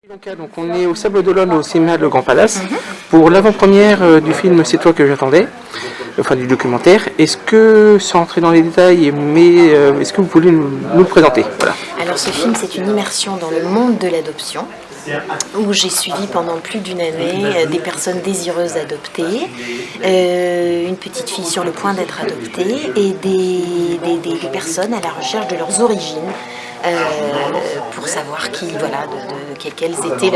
Donc on est au Sable d'Olonne au cinéma Le Grand Palace pour l'avant-première du film C'est toi que j'attendais, enfin du documentaire. Est-ce que, sans entrer dans les détails, est-ce que vous pouvez nous le présenter? Voilà. Alors ce film, c'est une immersion dans le monde de l'adoption, où j'ai suivi pendant plus d'une année des personnes désireuses d'adopter, une petite fille sur le point d'être adoptée et des personnes à la recherche de leurs origines. Pour savoir quels étaient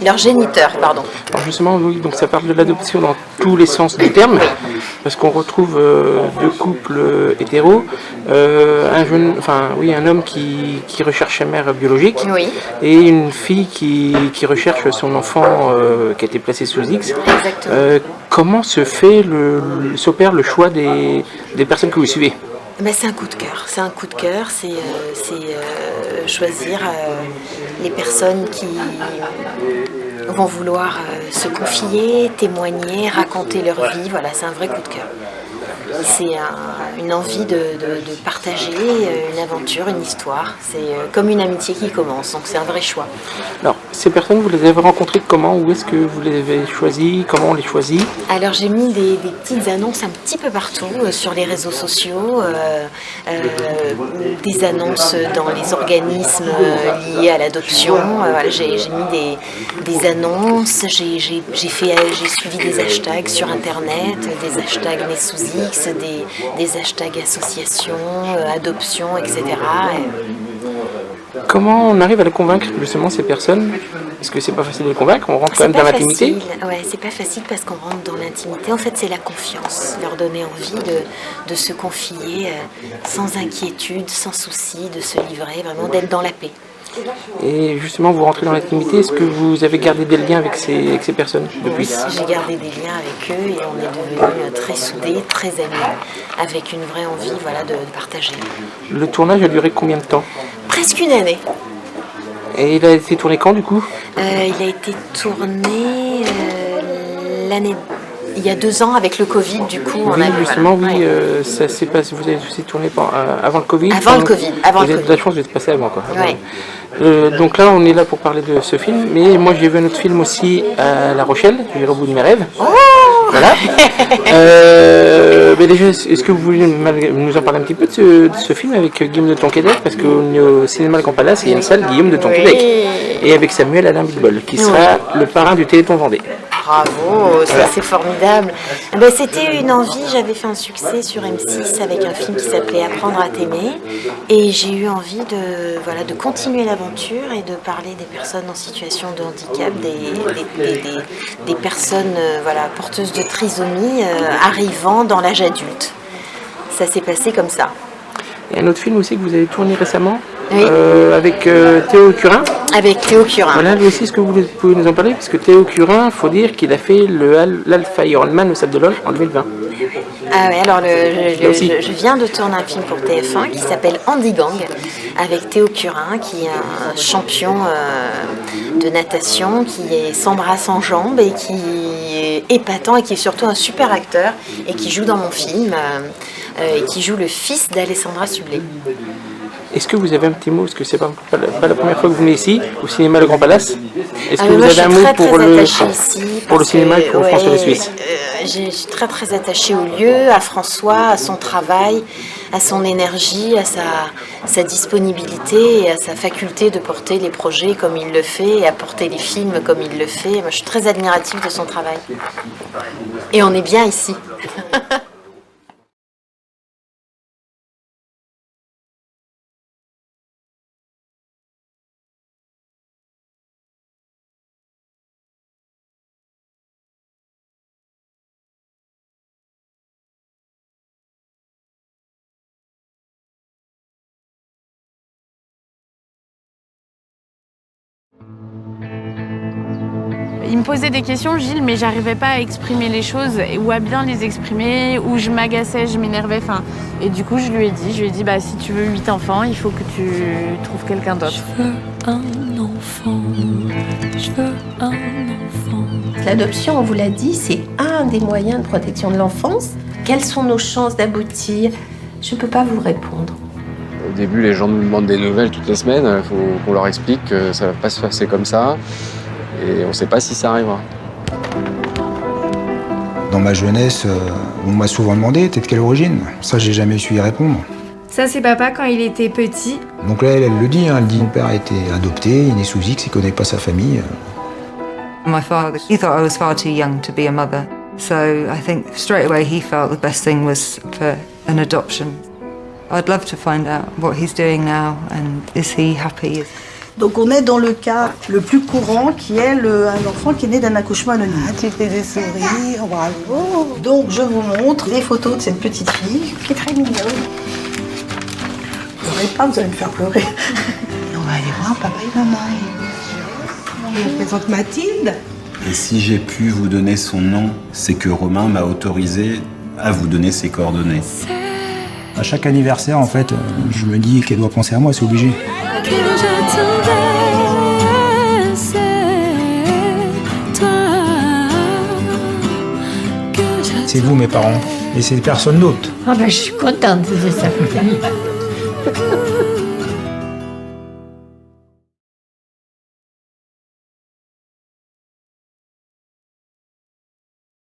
leurs géniteurs. Pardon. Alors justement, oui, donc ça parle de l'adoption dans tous les sens du terme, parce qu'on retrouve deux couples hétéros, un homme qui recherche sa mère biologique, oui. Et une fille qui recherche son enfant qui a été placé sous X. Comment s'opère le choix des personnes que vous suivez? C'est un coup de cœur. C'est choisir les personnes qui vont vouloir se confier, témoigner, raconter leur vie. Voilà, c'est un vrai coup de cœur. C'est une envie de partager une aventure, une histoire. C'est comme une amitié qui commence, donc c'est un vrai choix. Alors, ces personnes, vous les avez rencontrées comment? Où est-ce que vous les avez choisies? Comment on les choisit? Alors, j'ai mis des petites annonces un petit peu partout sur les réseaux sociaux, des annonces dans les organismes liés à l'adoption. J'ai mis des annonces, j'ai suivi des hashtags sur Internet, des hashtags Nés sous X, des hashtags associations, adoption, etc. Comment on arrive à les convaincre justement ces personnes? Parce que c'est pas facile de les convaincre, on rentre quand même dans l'intimité. Ouais, c'est pas facile parce qu'on rentre dans l'intimité. En fait, c'est la confiance, leur donner envie de se confier sans inquiétude, sans souci, de se livrer, vraiment d'être dans la paix. Et justement, vous rentrez dans l'intimité, est-ce que vous avez gardé des liens avec ces personnes depuis? Oui, j'ai gardé des liens avec eux et on est devenus très soudés, très amis, avec une vraie envie de partager. Le tournage a duré combien de temps? Presque une année. Et il a été tourné quand du coup? Il a été tourné il y a 2 ans avec le Covid, du coup. Ça s'est passé. Vous avez aussi tourné avant le Covid. Avant le Covid. Vous avez de la chance d'être passé avant, quoi. Ouais. Donc là, on est là pour parler de ce film, mais moi j'ai vu un autre film aussi à La Rochelle, J'irai au bout de mes rêves. Oh voilà. Mais déjà, est-ce que vous voulez nous en parler un petit peu de ce film avec Guillaume de Tonquédec? Parce qu'on est au cinéma Le Grand Palace, il y a une salle Guillaume de Tonquédec. Et avec Samuel Alain Bidbol, qui sera le parrain du Téléthon Vendée. Bravo, ça c'est formidable. C'était une envie, j'avais fait un succès sur M6 avec un film qui s'appelait Apprendre à t'aimer. Et j'ai eu envie de continuer l'aventure et de parler des personnes en situation de handicap, des personnes porteuses de trisomie arrivant dans l'âge adulte. Ça s'est passé comme ça. Il y a un autre film aussi que vous avez tourné récemment, oui. Avec Théo Curin. Avec Théo Curin. Voilà, lui aussi, est-ce que vous pouvez nous en parler? Parce que Théo Curin, il faut dire qu'il a fait l'Alpha Ironman au Sable d'Olonne en 2020. Ah oui, alors je viens de tourner un film pour TF1 qui s'appelle Andy Gang, avec Théo Curin, qui est un champion de natation, qui est sans bras, sans jambes, et qui est épatant, et qui est surtout un super acteur, et qui joue dans mon film, et qui joue le fils d'Alessandra Sublet. Est-ce que vous avez un petit mot, parce que c'est pas la première fois que vous venez ici, au cinéma Le Grand Palace? Est-ce que vous avez un mot pour le cinéma et pour France de la Suisse? Je suis très très attachée au lieu, à François, à son travail, à son énergie, à sa disponibilité et à sa faculté de porter les projets comme il le fait et à porter les films comme il le fait. Moi, je suis très admirative de son travail. Et on est bien ici. Il me posait des questions, Gilles, mais j'arrivais pas à exprimer les choses ou à bien les exprimer, ou je m'agaçais, je m'énervais. Et du coup, je lui ai dit, si tu veux 8 enfants, il faut que tu trouves quelqu'un d'autre. Je veux un enfant, je veux un enfant. L'adoption, on vous l'a dit, c'est un des moyens de protection de l'enfance. Quelles sont nos chances d'aboutir? Je ne peux pas vous répondre. Au début, les gens nous demandent des nouvelles toutes les semaines. Il faut qu'on leur explique que ça ne va pas se passer comme ça. Et on ne sait pas si ça arrivera. Dans ma jeunesse, on m'a souvent demandé t'es de quelle origine. Ça, j'ai jamais su y répondre. Ça, c'est papa quand il était petit. Donc là, elle le dit, elle dit mon père a été adopté, il est sous X, il connaît pas sa famille. My father, he thought I was far too young to be a mother. So I think straight away he felt the best thing was for an adoption. I'd love to find out what he's doing now and is he happy. Donc on est dans le cas le plus courant qui est un enfant qui est né d'un accouchement anonyme. Ah, tu fais des sourires, bravo. Donc je vous montre les photos de cette petite fille qui est très mignonne. Pleurez pas, vous allez me faire pleurer. Et on va aller voir papa et maman. Je vous présente Mathilde. Et si j'ai pu vous donner son nom, c'est que Romain m'a autorisé à vous donner ses coordonnées. À chaque anniversaire, en fait, je me dis qu'elle doit penser à moi, c'est obligé. C'est vous mes parents, et c'est personne d'autre. Ah ben je suis contente de ça.